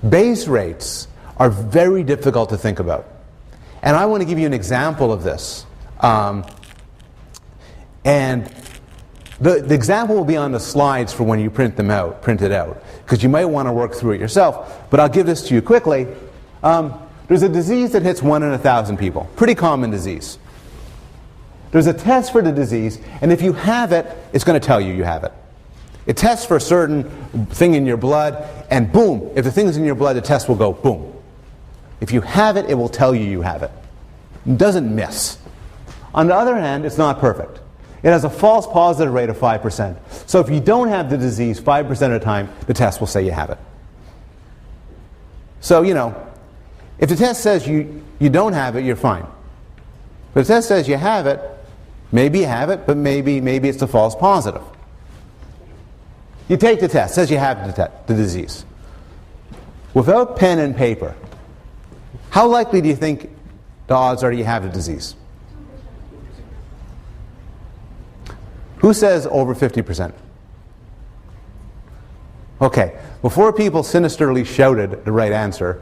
Base rates are very difficult to think about. And I want to give you an example of this. And the example will be on the slides for when you print it out, because you might want to work through it yourself. But I'll give this to you quickly. There's a disease that hits 1 in 1,000 people. Pretty common disease. There's a test for the disease, and if you have it, it's going to tell you you have it. It tests for a certain thing in your blood, and boom, if the thing's in your blood, the test will go boom. If you have it, it will tell you you have it. It doesn't miss. On the other hand, it's not perfect. It has a false positive rate of 5%. So if you don't have the disease 5% of the time, the test will say you have it. So, if the test says you don't have it, you're fine. But if the test says you have it, maybe you have it, but maybe it's a false positive. You take the test, says you have the disease. Without pen and paper, how likely do you think the odds are you have the disease? Who says over 50%? Okay, before people sinisterly shouted the right answer,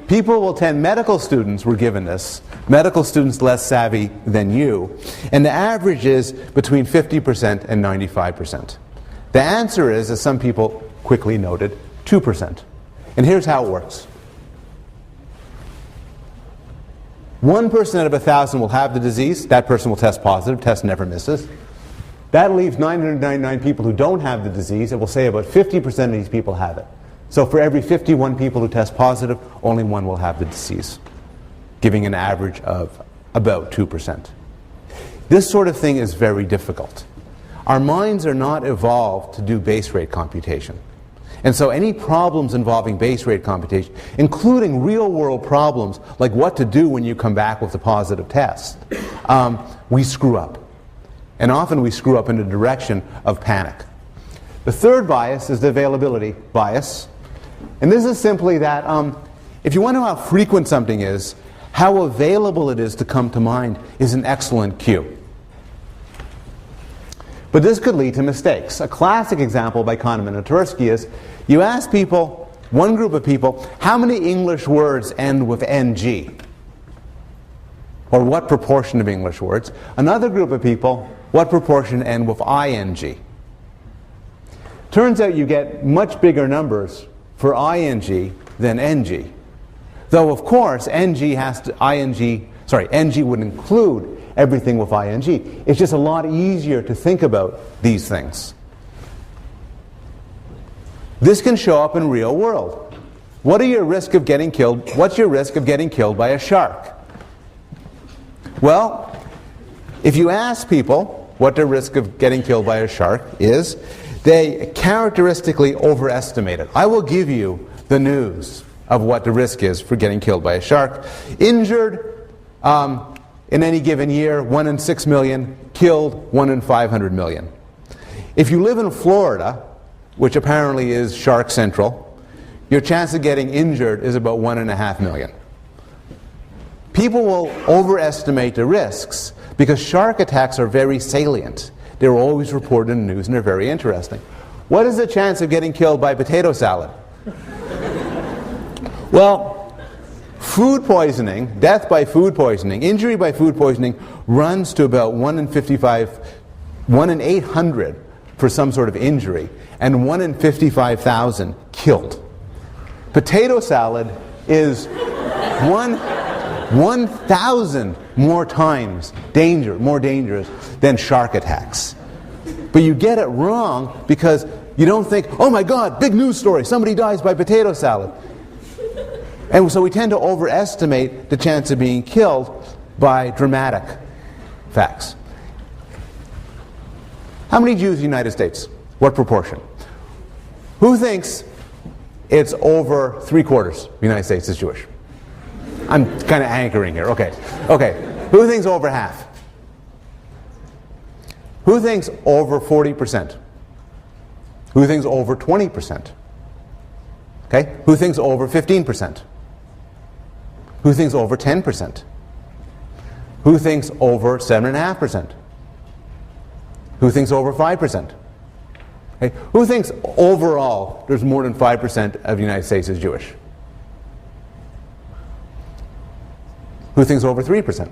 people will tend, medical students were given this, medical students less savvy than you, and the average is between 50% and 95%. The answer is, as some people quickly noted, 2%. And here's how it works. 1 person out of 1,000 will have the disease. That person will test positive. Test never misses. That leaves 999 people who don't have the disease, and we'll say about 50% of these people have it. So for every 51 people who test positive, only one will have the disease, giving an average of about 2%. This sort of thing is very difficult. Our minds are not evolved to do base rate computation. And so any problems involving base rate computation, including real world problems like what to do when you come back with a positive test, we screw up. And often we screw up in the direction of panic. The third bias is the availability bias. And this is simply that if you want to know how frequent something is, how available it is to come to mind is an excellent cue. But this could lead to mistakes. A classic example by Kahneman and Tversky is you ask people, one group of people, how many English words end with ng? Or what proportion of English words? Another group of people, what proportion end with ing? Turns out you get much bigger numbers for ing than ng. Though of course ng would include everything with ing. It's just a lot easier to think about these things. This can show up in real world. What are your risk of getting killed? What's your risk of getting killed by a shark? Well, if you ask people what their risk of getting killed by a shark is, they characteristically overestimate it. I will give you the news of what the risk is for getting killed by a shark. Injured in any given year, 1 in 6 million. Killed, 1 in 500 million. If you live in Florida, which apparently is shark central, your chance of getting injured is about 1.5 million. People will overestimate the risks because shark attacks are very salient. They're always reported in the news and they're very interesting. What is the chance of getting killed by potato salad? Well, food poisoning, death by food poisoning, injury by food poisoning runs to about 1 in 800 for some sort of injury, and 1 in 55,000 killed. Potato salad is 1,000 more times more dangerous than shark attacks. But you get it wrong because you don't think, oh my God, big news story, somebody dies by potato salad. And so we tend to overestimate the chance of being killed by dramatic facts. How many Jews in the United States? What proportion? Who thinks it's over 3/4 of the United States is Jewish? I'm kind of anchoring here. Okay. Who thinks over half? Who thinks over 40%? Who thinks over 20%? Okay. Who thinks over 15%? Who thinks over 10%? Who thinks over 7.5%? Who thinks over 5%? Okay. Who thinks overall there's more than 5% of the United States is Jewish? Who thinks over 3%?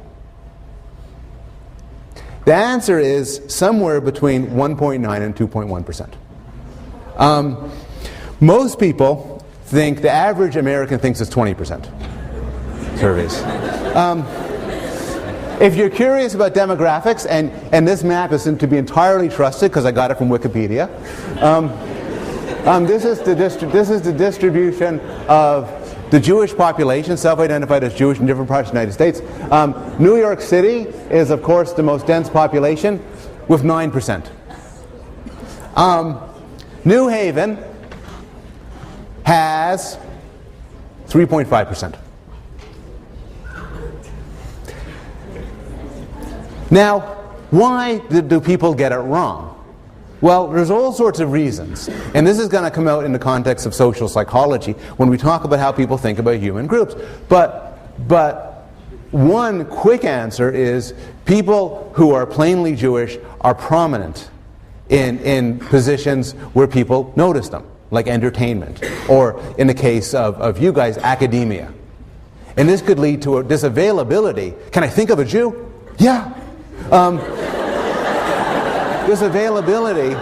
The answer is somewhere between 1.9 and 2.1%. Most people think, the average American thinks it's 20%. Surveys. If you're curious about demographics, and this map isn't to be entirely trusted because I got it from Wikipedia, this is the distribution of the Jewish population, self-identified as Jewish in different parts of the United States. New York City is, of course, the most dense population with 9%. New Haven has 3.5%. Now, why do people get it wrong? Well, there's all sorts of reasons, and this is going to come out in the context of social psychology when we talk about how people think about human groups. But one quick answer is people who are plainly Jewish are prominent in positions where people notice them, like entertainment, or in the case of you guys, academia. And this could lead to this availability. Can I think of a Jew? Yeah. This availability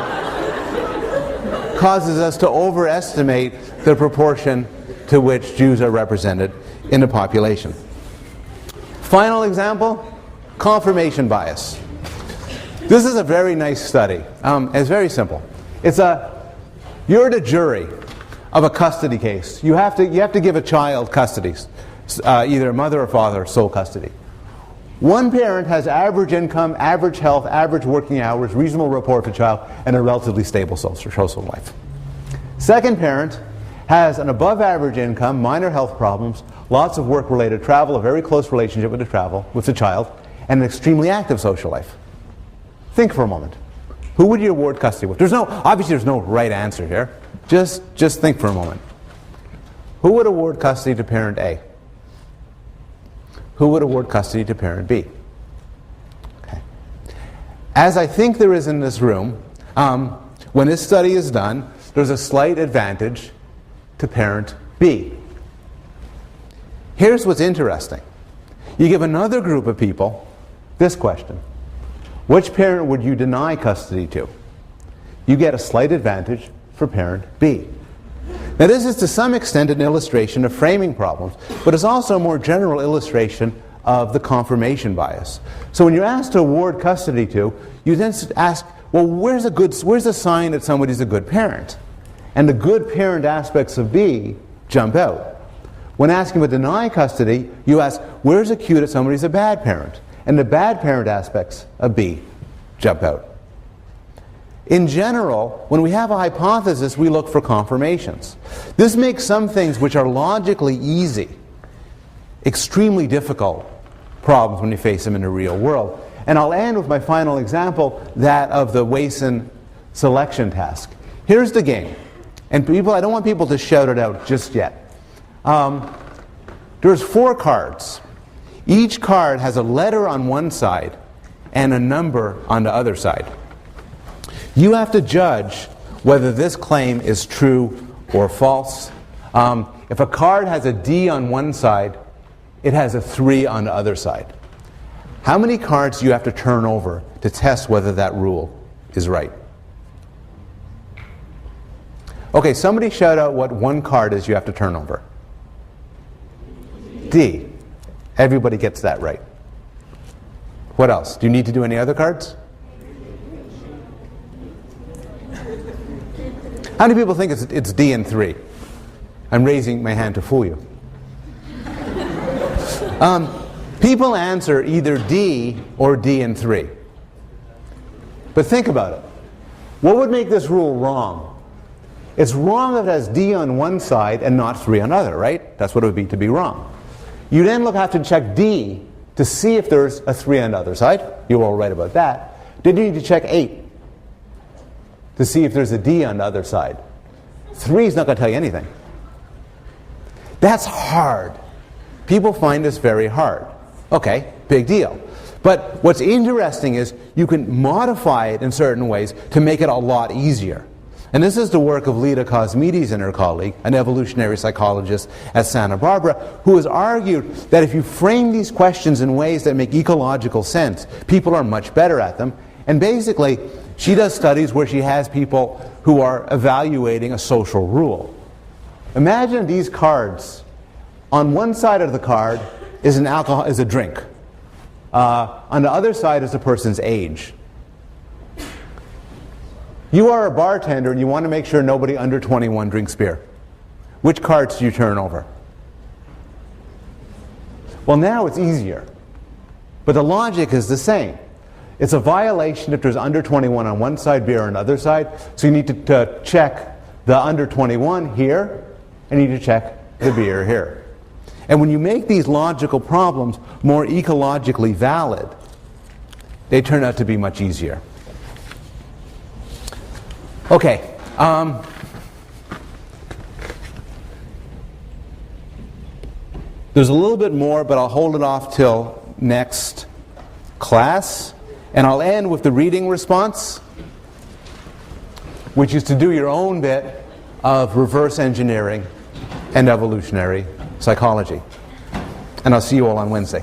causes us to overestimate the proportion to which Jews are represented in the population. Final example, confirmation bias. This is a very nice study. It's very simple. You're the jury of a custody case. You have to give a child custody, either mother or father, sole custody. One parent has average income, average health, average working hours, reasonable rapport for the child, and a relatively stable social life. Second parent has an above average income, minor health problems, lots of work-related travel, a very close relationship with the child, and an extremely active social life. Think for a moment. Who would you award custody with? Obviously there's no right answer here. Just think for a moment. Who would award custody to parent A? Who would award custody to parent B? Okay. As I think there is in this room, when this study is done, there's a slight advantage to parent B. Here's what's interesting. You give another group of people this question. Which parent would you deny custody to? You get a slight advantage for parent B. Now this is to some extent an illustration of framing problems, but it's also a more general illustration of the confirmation bias. So when you're asked to award custody to, you then ask, well, where's a sign that somebody's a good parent? And the good parent aspects of B jump out. When asking to deny custody, you ask, where's a cue that somebody's a bad parent? And the bad parent aspects of B jump out. In general, when we have a hypothesis, we look for confirmations. This makes some things which are logically easy extremely difficult problems when you face them in the real world. And I'll end with my final example, that of the Wason selection task. Here's the game. And I don't want people to shout it out just yet. There's 4 cards. Each card has a letter on one side and a number on the other side. You have to judge whether this claim is true or false. If a card has a D on one side, it has a 3 on the other side. How many cards do you have to turn over to test whether that rule is right? Okay, somebody shout out what one card is you have to turn over. D. Everybody gets that right. What else? Do you need to do any other cards? How many people think it's D and 3? I'm raising my hand to fool you. People answer either D or D and 3. But think about it. What would make this rule wrong? It's wrong if it has D on one side and not 3 on the other, right? That's what it would be to be wrong. You then have to check D to see if there's a 3 on the other side. You're all right about that. Then you need to check 8 to see if there's a D on the other side. 3 is not going to tell you anything. That's hard. People find this very hard. Okay, big deal. But what's interesting is you can modify it in certain ways to make it a lot easier. And this is the work of Leda Cosmides and her colleague, an evolutionary psychologist at Santa Barbara, who has argued that if you frame these questions in ways that make ecological sense, people are much better at them. And basically, she does studies where she has people who are evaluating a social rule. Imagine these cards. On one side of the card is a drink. On the other side is the person's age. You are a bartender and you want to make sure nobody under 21 drinks beer. Which cards do you turn over? Well, now it's easier. But the logic is the same. It's a violation if there's under 21 on one side, beer on the other side. So you need to check the under 21 here, and you need to check the beer here. And when you make these logical problems more ecologically valid, they turn out to be much easier. Okay. There's a little bit more, but I'll hold it off till next class. And I'll end with the reading response, which is to do your own bit of reverse engineering and evolutionary psychology. And I'll see you all on Wednesday.